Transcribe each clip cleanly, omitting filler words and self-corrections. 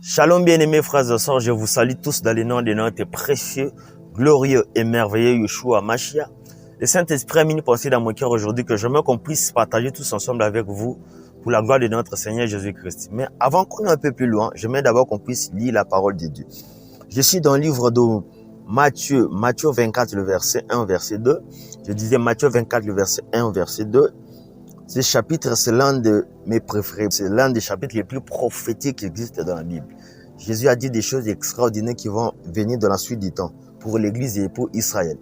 Shalom bien-aimés frères et sœurs, je vous salue tous dans le nom de notre précieux, glorieux et merveilleux Yeshua Mashiach. Le Saint-Esprit a mis une pensée dans mon cœur aujourd'hui que j'aimerais qu'on puisse partager tous ensemble avec vous pour la gloire de notre Seigneur Jésus-Christ. Mais avant qu'on aille un peu plus loin, j'aimerais d'abord qu'on puisse lire la parole de Dieu. Je suis dans le livre de Matthieu 24, le verset 1, verset 2. Je disais Matthieu 24, le verset 1, verset 2. Ce chapitre, c'est l'un de mes préférés. C'est l'un des chapitres les plus prophétiques qui existent dans la Bible. Jésus a dit des choses extraordinaires qui vont venir dans la suite du temps pour l'Église et pour Israël.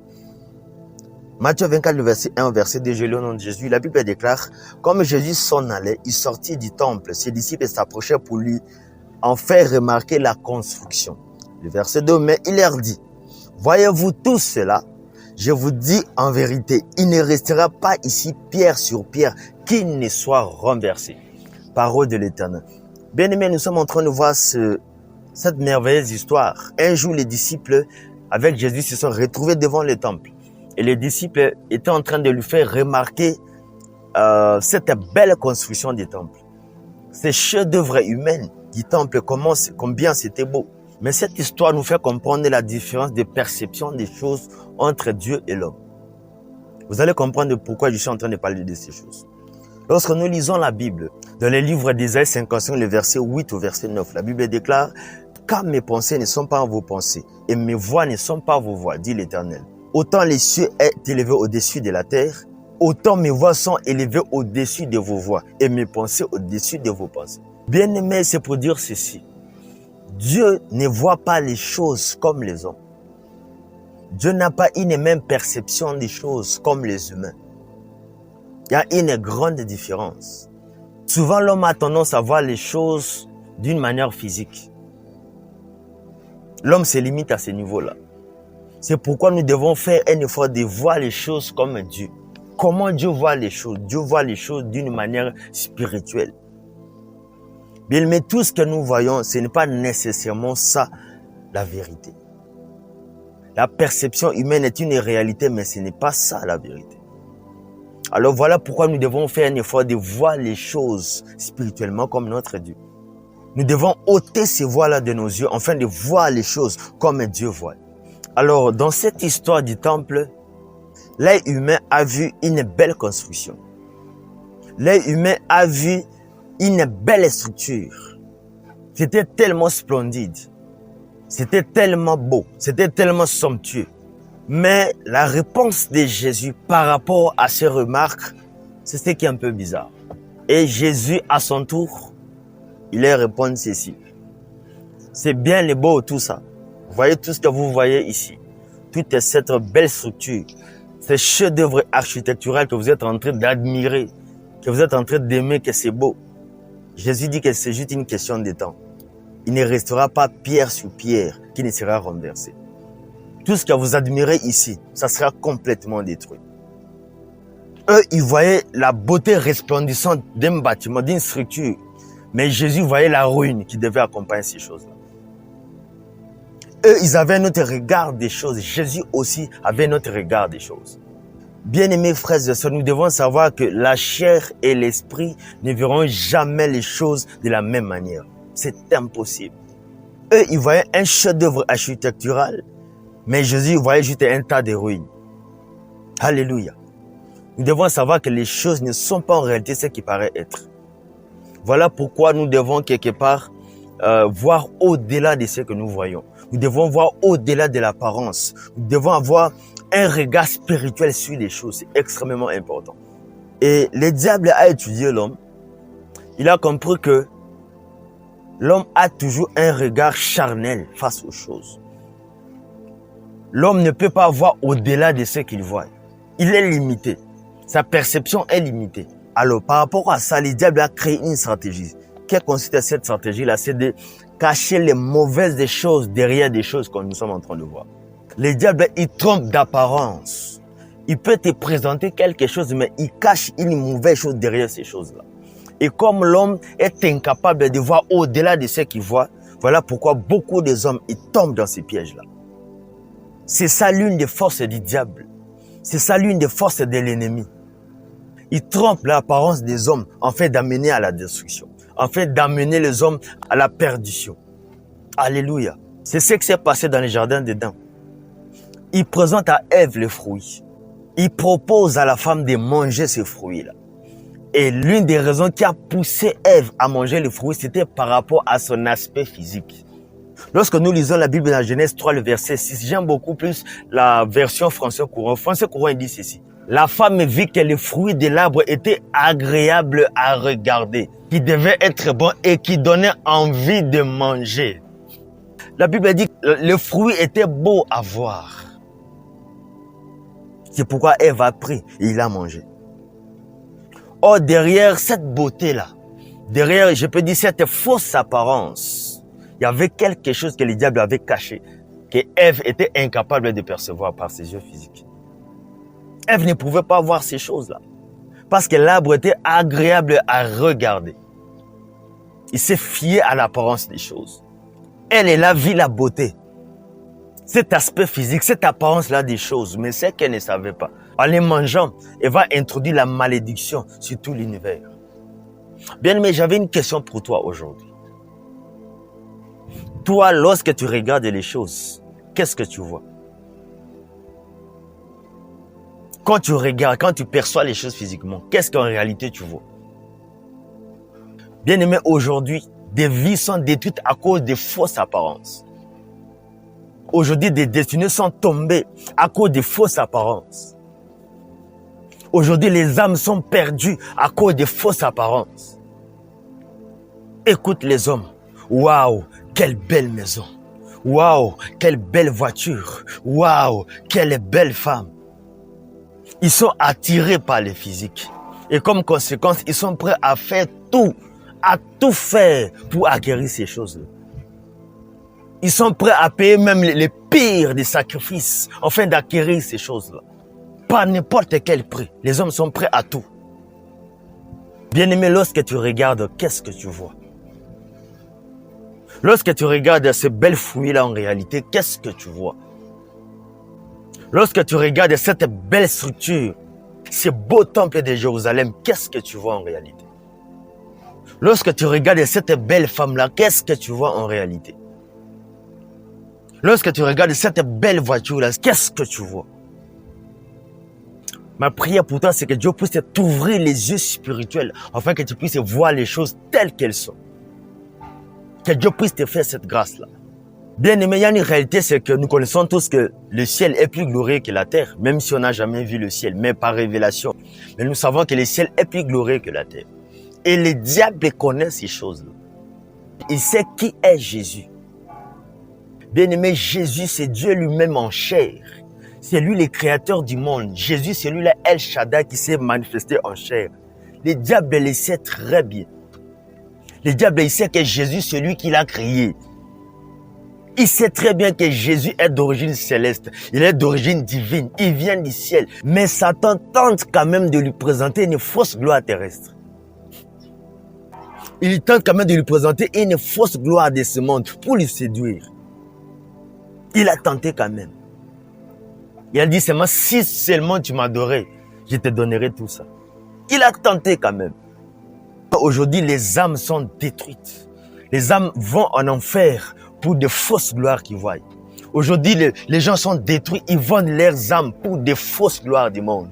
Matthieu 24, le verset 1, verset 2, je lis au nom de Jésus. La Bible déclare, comme Jésus s'en allait, il sortit du temple. Ses disciples s'approchaient pour lui en faire remarquer la construction. Le verset 2, mais il leur dit, voyez-vous tout cela? Je vous dis en vérité, il ne restera pas ici pierre sur pierre qu'il ne soit renversé. Parole de l'Éternel. Bien-aimés, nous sommes en train de voir cette merveilleuse histoire. Un jour, les disciples avec Jésus se sont retrouvés devant le temple. Et les disciples étaient en train de lui faire remarquer cette belle construction du temple. Ces chefs-d'œuvre humains du temple, combien c'était beau. Mais cette histoire nous fait comprendre la différence de perception des choses entre Dieu et l'homme. Vous allez comprendre pourquoi je suis en train de parler de ces choses. Lorsque nous lisons la Bible, dans le livre d'Isaïe 55, le verset 8 au verset 9, la Bible déclare « Car mes pensées ne sont pas vos pensées, et mes voix ne sont pas vos voix, dit l'Éternel. Autant les cieux est élevé au-dessus de la terre, autant mes voix sont élevées au-dessus de vos voix, et mes pensées au-dessus de vos pensées. » Bien-aimés, c'est pour dire ceci. Dieu ne voit pas les choses comme les hommes. Dieu n'a pas une même perception des choses comme les humains. Il y a une grande différence. Souvent, l'homme a tendance à voir les choses d'une manière physique. L'homme se limite à ce niveau-là. C'est pourquoi nous devons faire un effort de voir les choses comme Dieu. Comment Dieu voit les choses? Dieu voit les choses d'une manière spirituelle. Bien, mais tout ce que nous voyons, ce n'est pas nécessairement ça, la vérité. La perception humaine est une réalité, mais ce n'est pas ça, la vérité. Alors voilà pourquoi nous devons faire un effort de voir les choses spirituellement comme notre Dieu. Nous devons ôter ces voiles-là de nos yeux, afin de voir les choses comme Dieu voit. Alors, dans cette histoire du temple, l'œil humain a vu une belle construction. L'œil humain a vu une belle structure. C'était tellement splendide. C'était tellement beau. C'était tellement somptueux. Mais la réponse de Jésus par rapport à ces remarques, c'est ce qui est un peu bizarre. Et Jésus, à son tour, il leur répond ceci. C'est bien le beau tout ça. Vous voyez tout ce que vous voyez ici. Toute cette belle structure. Ces chefs-d'œuvre architecturaux que vous êtes en train d'admirer, que vous êtes en train d'aimer, que c'est beau. Jésus dit que c'est juste une question de temps. Il ne restera pas pierre sur pierre qui ne sera renversé. Tout ce que vous admirez ici, ça sera complètement détruit. Eux, ils voyaient la beauté resplendissante d'un bâtiment, d'une structure. Mais Jésus voyait la ruine qui devait accompagner ces choses-là. Eux, ils avaient notre regard des choses. Jésus aussi avait notre regard des choses. Bien-aimés frères et sœurs, nous devons savoir que la chair et l'esprit ne verront jamais les choses de la même manière. C'est impossible. Eux, ils voyaient un chef-d'œuvre architectural, mais Jésus voyait juste un tas de ruines. Alléluia. Nous devons savoir que les choses ne sont pas en réalité ce qui paraît être. Voilà pourquoi nous devons quelque part voir au-delà de ce que nous voyons. Nous devons voir au-delà de l'apparence. Nous devons avoir un regard spirituel sur les choses. C'est extrêmement important. Et le diable a étudié l'homme. Il a compris que l'homme a toujours un regard charnel face aux choses. L'homme ne peut pas voir au-delà de ce qu'il voit. Il est limité. Sa perception est limitée. Alors, par rapport à ça, le diable a créé une stratégie. Quelle consiste cette stratégie-là? C'est de cacher les mauvaises des choses derrière des choses que nous sommes en train de voir. Le diable, il trompe d'apparence. Il peut te présenter quelque chose, mais il cache une mauvaise chose derrière ces choses-là. Et comme l'homme est incapable de voir au-delà de ce qu'il voit, voilà pourquoi beaucoup des hommes ils tombent dans ces pièges-là. C'est ça l'une des forces du diable. C'est ça l'une des forces de l'ennemi. Il trompe l'apparence des hommes en fait d'amener à la destruction, en fait d'amener les hommes à la perdition. Alléluia. C'est ce qui s'est passé dans le jardin d'Éden. Il présente à Ève le fruit. Il propose à la femme de manger ce fruit-là. Et l'une des raisons qui a poussé Ève à manger le fruit, c'était par rapport à son aspect physique. Lorsque nous lisons la Bible dans Genèse 3, le verset 6, j'aime beaucoup plus la version français courant. Français courant, il dit ceci. La femme vit que le fruit de l'arbre était agréable à regarder, qui devait être bon et qui donnait envie de manger. La Bible dit que le fruit était beau à voir. C'est pourquoi Ève a pris et il a mangé. Or, derrière cette beauté-là, derrière, je peux dire, cette fausse apparence, il y avait quelque chose que le diable avait caché, que Ève était incapable de percevoir par ses yeux physiques. Ève ne pouvait pas voir ces choses-là, parce que l'arbre était agréable à regarder. Il s'est fié à l'apparence des choses. Elle a vu la beauté, cet aspect physique, cette apparence-là des choses, mais c'est qu'elle ne savait pas. En les mangeant, elle va introduire la malédiction sur tout l'univers. Bien aimé, j'avais une question pour toi aujourd'hui. Toi, lorsque tu regardes les choses, qu'est-ce que tu vois? Quand tu regardes, quand tu perçois les choses physiquement, qu'est-ce qu'en réalité tu vois? Bien aimé, aujourd'hui, des vies sont détruites à cause des fausses apparences. Aujourd'hui, des destinées sont tombées à cause des fausses apparences. Aujourd'hui, les âmes sont perdues à cause des fausses apparences. Écoute les hommes. Waouh, quelle belle maison. Waouh, quelle belle voiture. Waouh, quelle belle femme. Ils sont attirés par le physique. Et comme conséquence, ils sont prêts à faire tout, à tout faire pour acquérir ces choses-là. Ils sont prêts à payer même les pires des sacrifices afin d'acquérir ces choses-là. Par n'importe quel prix. Les hommes sont prêts à tout. Bien-aimé, lorsque tu regardes, qu'est-ce que tu vois? Lorsque tu regardes ces belles fruits-là en réalité, qu'est-ce que tu vois? Lorsque tu regardes cette belle structure, ce beau temple de Jérusalem, qu'est-ce que tu vois en réalité? Lorsque tu regardes cette belle femme-là, qu'est-ce que tu vois en réalité? Lorsque tu regardes cette belle voiture-là, qu'est-ce que tu vois? Ma prière pour toi, c'est que Dieu puisse t'ouvrir les yeux spirituels afin que tu puisses voir les choses telles qu'elles sont. Que Dieu puisse te faire cette grâce-là. Bien aimé, il y a une réalité, c'est que nous connaissons tous que le ciel est plus glorieux que la terre, même si on n'a jamais vu le ciel, mais par révélation. Mais nous savons que le ciel est plus glorieux que la terre. Et le diable connaît ces choses-là. Il sait qui est Jésus. Bien aimé, Jésus, c'est Dieu lui-même en chair. C'est lui le créateur du monde. Jésus, c'est lui là El Shaddai qui s'est manifesté en chair. Le diable le sait très bien. Le diable, il sait que Jésus, c'est lui qui l'a créé. Il sait très bien que Jésus est d'origine céleste. Il est d'origine divine. Il vient du ciel. Mais Satan tente quand même de lui présenter une fausse gloire terrestre. Il tente quand même de lui présenter une fausse gloire de ce monde pour lui séduire. Il a tenté quand même. Il a dit seulement, si seulement tu m'adorais, je te donnerai tout ça. Il a tenté quand même. Aujourd'hui, les âmes sont détruites. Les âmes vont en enfer pour de fausses gloires qu'ils voient. Aujourd'hui, les gens sont détruits. Ils vendent leurs âmes pour de fausses gloires du monde.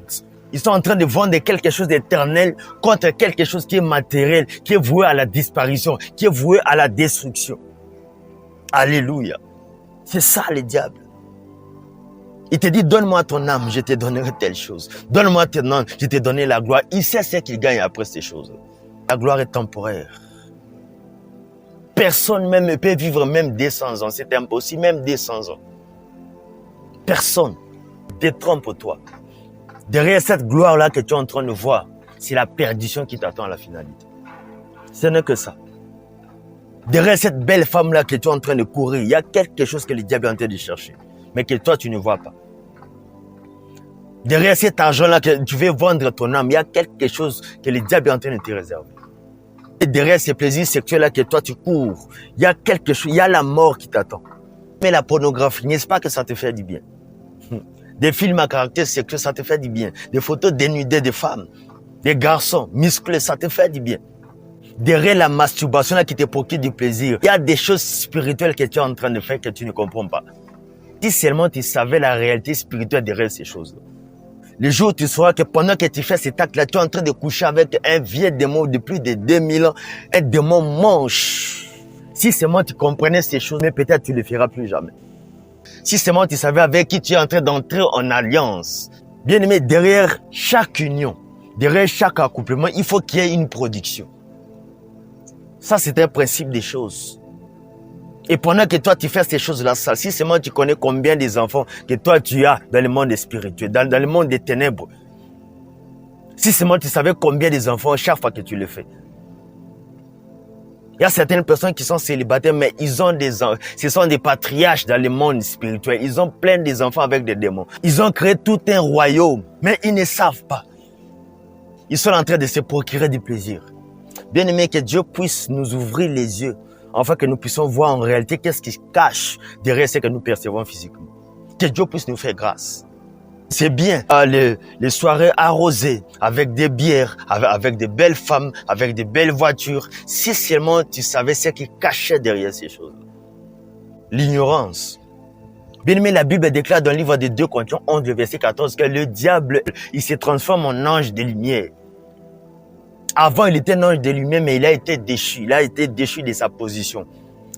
Ils sont en train de vendre quelque chose d'éternel contre quelque chose qui est matériel, qui est voué à la disparition, qui est voué à la destruction. Alléluia. C'est ça le diable. Il te dit, donne-moi ton âme, je te donnerai telle chose. Donne-moi ton âme, je te donnerai la gloire. Il sait ce qu'il gagne après ces choses. La gloire est temporaire. Personne même ne peut vivre même 200 ans. C'est impossible, même 200 ans. Personne. Détrompe-toi. Derrière cette gloire-là que tu es en train de voir, c'est la perdition qui t'attend à la finalité. Ce n'est que ça. Derrière cette belle femme-là que tu es en train de courir, il y a quelque chose que le diable est en train de chercher, mais que toi, tu ne vois pas. Derrière cet argent-là que tu veux vendre ton âme, il y a quelque chose que le diable est en train de te réserver. Et derrière ces plaisirs sexuels-là que toi, tu cours, il y a quelque chose, il y a la mort qui t'attend. Mais la pornographie, n'est-ce pas que ça te fait du bien? Des films à caractère sexuel, ça te fait du bien. Des photos dénudées de femmes, des garçons musclés, ça te fait du bien. Derrière la masturbation là qui te procure du plaisir, il y a des choses spirituelles que tu es en train de faire que tu ne comprends pas. Si seulement tu savais la réalité spirituelle derrière ces choses. Le jour où tu sauras que pendant que tu fais cet acte-là, tu es en train de coucher avec un vieux démon de plus de 2000 ans, un démon manche. Si seulement tu comprenais ces choses, mais peut-être tu ne le feras plus jamais. Si seulement tu savais avec qui tu es en train d'entrer en alliance. Bien aimé, derrière chaque union, derrière chaque accouplement, il faut qu'il y ait une production. Ça, c'est un principe des choses. Et pendant que toi, tu fais ces choses-là, si seulement tu connais combien des enfants que toi, tu as dans le monde spirituel, dans le monde des ténèbres. Si seulement tu savais combien des enfants chaque fois que tu le fais. Il y a certaines personnes qui sont célibataires, mais ce sont des patriarches dans le monde spirituel. Ils ont plein des enfants avec des démons. Ils ont créé tout un royaume, mais ils ne savent pas. Ils sont en train de se procurer du plaisir. Bien aimé, que Dieu puisse nous ouvrir les yeux, afin que nous puissions voir en réalité qu'est-ce qui se cache derrière ce que nous percevons physiquement. Que Dieu puisse nous faire grâce. C'est bien les soirées arrosées avec des bières, avec de belles femmes, avec de belles voitures. Si seulement tu savais ce qui cachait derrière ces choses. L'ignorance. Bien aimé, la Bible déclare dans le livre de 2 Corinthiens 11, le verset 14, que le diable, il se transforme en ange de lumière. Avant, il était un ange de lumière, mais il a été déchu. Il a été déchu de sa position.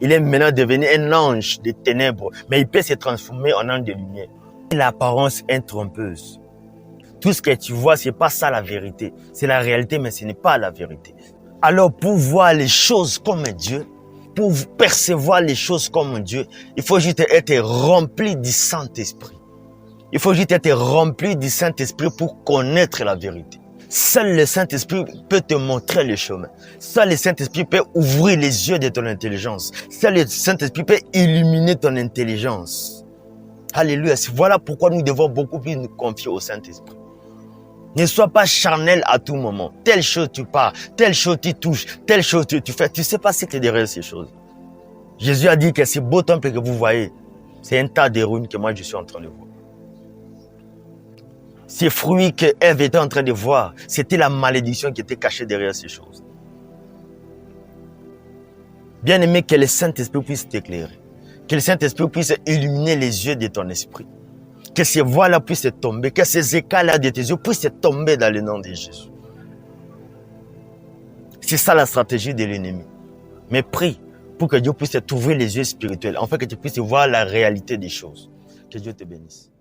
Il est maintenant devenu un ange de ténèbres, mais il peut se transformer en ange de lumière. L'apparence est trompeuse. Tout ce que tu vois, c'est pas ça la vérité. C'est la réalité, mais ce n'est pas la vérité. Alors, pour voir les choses comme Dieu, pour percevoir les choses comme Dieu, il faut juste être rempli du Saint-Esprit. Il faut juste être rempli du Saint-Esprit pour connaître la vérité. Seul le Saint-Esprit peut te montrer le chemin. Seul le Saint-Esprit peut ouvrir les yeux de ton intelligence. Seul le Saint-Esprit peut illuminer ton intelligence. Alléluia. Voilà pourquoi nous devons beaucoup plus nous confier au Saint-Esprit. Ne sois pas charnel à tout moment. Telle chose tu pars, telle chose tu touches, telle chose tu fais. Tu ne sais pas ce qui est derrière ces choses. Jésus a dit que ce beau temple que vous voyez, c'est un tas de ruines que moi je suis en train de voir. Ces fruits que Ève était en train de voir, c'était la malédiction qui était cachée derrière ces choses. Bien aimé, que le Saint-Esprit puisse t'éclairer. Que le Saint-Esprit puisse illuminer les yeux de ton esprit. Que ces voiles-là puissent tomber. Que ces écailles-là de tes yeux puissent tomber dans le nom de Jésus. C'est ça la stratégie de l'ennemi. Mais prie pour que Dieu puisse t'ouvrir les yeux spirituels, afin que tu puisses voir la réalité des choses. Que Dieu te bénisse.